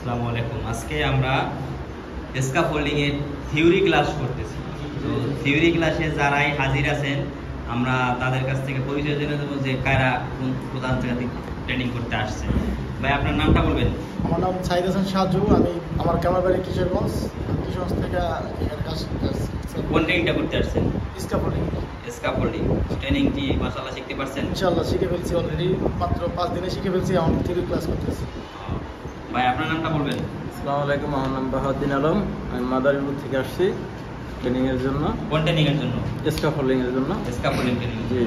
আসসালামু আলাইকুম। আজকে আমরা স্ক্যাফোল্ডিং এর থিওরি ক্লাস করতেছি। তো থিওরি ক্লাসে যারাই হাজির আছেন আমরা তাদের কাছ থেকে পরিচয় জেনে দেবো যে কারা কোন জায়গা থেকে ট্রেনিং করতে আসছে। ভাই আপনার নামটা বলবেন? আমার নাম সাইদ হাসান সাজু। আমার ক্যামেরা বাড়ি কিশোরগঞ্জ থেকে এখানে কাজ করতেছি। কোন ট্রেনিংটা করতে আসছেন? স্ক্যাফোল্ডিং। স্ক্যাফোল্ডিং ট্রেনিং কি মাশাআল্লাহ শিখতে পারছেন? ইনশাআল্লাহ শিখে ফেলছি, অলরেডি মাত্র 5 দিনে শিখে ফেলছি। এখন থিওরি ক্লাস করতেছি। ভাই আপনার নামটা বলবেন? আসসালামু আলাইকুম, আমার নাম বাহাউদ্দিন আলম। আমি মাদারীপুর থেকে আসছি ট্রেনিং এর জন্য। কোন ট্রেনিং এর জন্য? স্ক্যাফোল্ডিং এর জন্য। Scaffolding training. জি।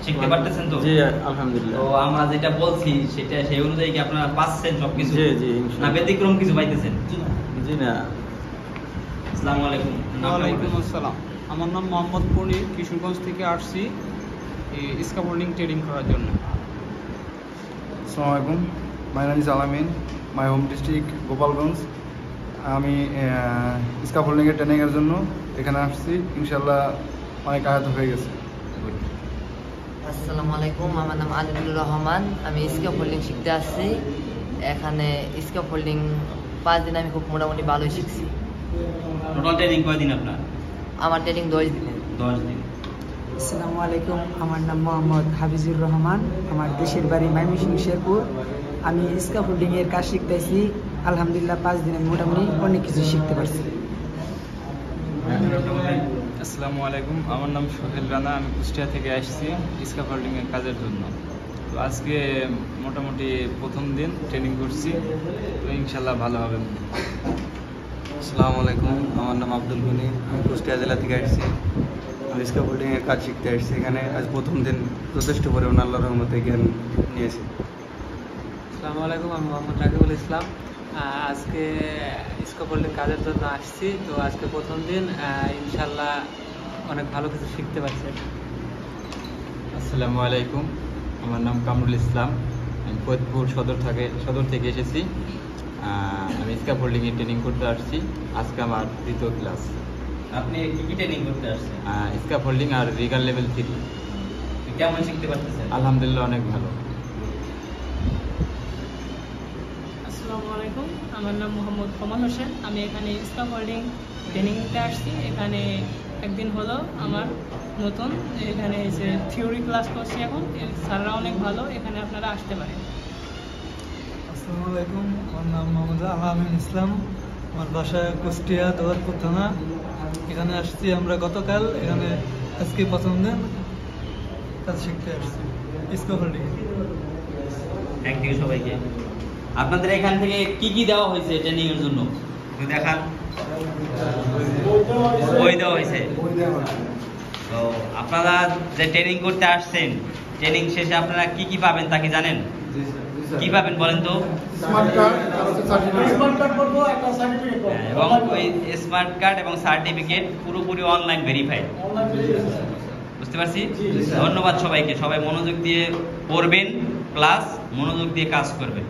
শিখতে পারতেছেন তো? জি আলহামদুলিল্লাহ। তো আমরা যেটা বলছি সেটা সেই অনুযায়ী কি আপনারা পাচ্ছেন সবকিছু? জি জি না ইনশাআল্লাহ। ব্যতিক্রম কিছু পাইতেছেন? জি না। আসসালামু আলাইকুম। ওয়ালাইকুম আসসালাম। আমার নাম মোহাম্মদ পনির, কিশোরগঞ্জ থেকে আসছি স্ক্যাফোল্ডিং ট্রেনিং করার জন্য। আসসালামু আলাইকুম, মাই নাম ইজ আলামিন, মাই হোম ডিস্ট্রিক্ট গোপালগঞ্জ। আমি স্ক্যাফোল্ডিংয়ের ট্রেনিংয়ের জন্য এখানে আসছি। ইনশাল্লাহ অনেক আয়ত্ত হয়ে গেছে। আসসালামু আলাইকুম, আমার নাম আলিমুর রহমান। আমি স্ক্যাফোল্ডিং শিখতে আসছি এখানে। স্ক্যাফোল্ডিং 5 দিন আমি খুব মোটামুটি ভালোই শিখছি। টোটাল ট্রেনিং কয়দিন আপনার? আমার ট্রেনিং 10 দিনে। 10 দিন। আসসালামু আলাইকুম, আমার নাম মোহাম্মদ হাফিজুর রহমান। আমার দেশের বাড়ি ময়মনসিংহ শেরপুর। আমি স্ক্যাফোল্ডিং এর কাজ শিখতেছি। আলহামদুলিল্লাহ 5 দিনে মোটামুটি অনেক কিছু শিখতে পারছি। আসসালামু আলাইকুম, আমার নাম সোহেল রানা। আমি কুষ্টিয়া থেকে আসছি স্ক্যাফোল্ডিং এর কাজের জন্য। তো আজকে মোটামুটি প্রথম দিন ট্রেনিং করছি, তো ইনশাল্লাহ ভালো হবে। আসসালামু আলাইকুম, আমার নাম আব্দুল গনি। আমি কুষ্টিয়া জেলা থেকে আসছি। আমি স্ক্যাফোল্ডিং এর কাজ শিখতে আসছি এখানে। আজ প্রথম দিন যথেষ্ট পরিমাণ আল্লাহর রহমতে জ্ঞান নিয়েছি। আসসালামু আলাইকুম, আমি মোহাম্মদ রাকিবুল ইসলাম। আজকে স্ক্যাফোল্ডিং কাজের জন্য আসছি। তো আজকে প্রথম দিন, ইনশাল্লাহ অনেক ভালো কিছু শিখতে পারছি। আসসালামু আলাইকুম, আমার নাম কামরুল ইসলাম। আমি ফরিদপুর সদর থেকে এসেছি। আমি স্ক্যাফোল্ডিং এর ট্রেনিং করতে আসছি। আজকে আমার দ্বিতীয় ক্লাস। আপনি কি কি ট্রেনিং করতে আসছেন? স্ক্যাফোল্ডিং আর রিগাল লেভেল 3। কেমন শিখতে পারতেছেন? আলহামদুলিল্লাহ অনেক ভালো। আসসালামু আলাইকুম, আমার নাম মোহাম্মদ কমাল হোসেন। আমি এখানে স্ক্যাফোল্ডিং ট্রেনিং নিতে আসছি। এখানে একদিন হলো আমার নতুন। এখানে যে থিওরি ক্লাস করছি এখন, স্যাররা অনেক ভালো, এখানে আপনারা আসতে পারেন। আসসালামু আলাইকুম, আমার নাম মোহাম্মদ আলামিন ইসলাম। আমার বাসা কুষ্টিয়া দৌলতপুর থানা। এখানে আসছি আমরা গতকাল। এখানে আজকে প্রথম দিন কাজ শিখতে আসছি স্ক্যাফোল্ডিং। থ্যাংক ইউ সবাইকে। আপনাদের এখান থেকে কি কি দেওয়া হয়েছে ট্রেনিং এর জন্য একটু দেখান। বই দেওয়া হয়েছে। তো আপনারা যে ট্রেনিং করতে আসছেন, ট্রেনিং শেষে আপনারা কি কি পাবেন তা কি জানেন? কি পাবেন বলেন তো? এবং ওই স্মার্ট কার্ড এবং সার্টিফিকেট পুরোপুরি অনলাইন ভেরিফাইড। বুঝতে পারছি। ধন্যবাদ সবাইকে। সবাই মনোযোগ দিয়ে পড়বেন, প্লাস মনোযোগ দিয়ে কাজ করবেন।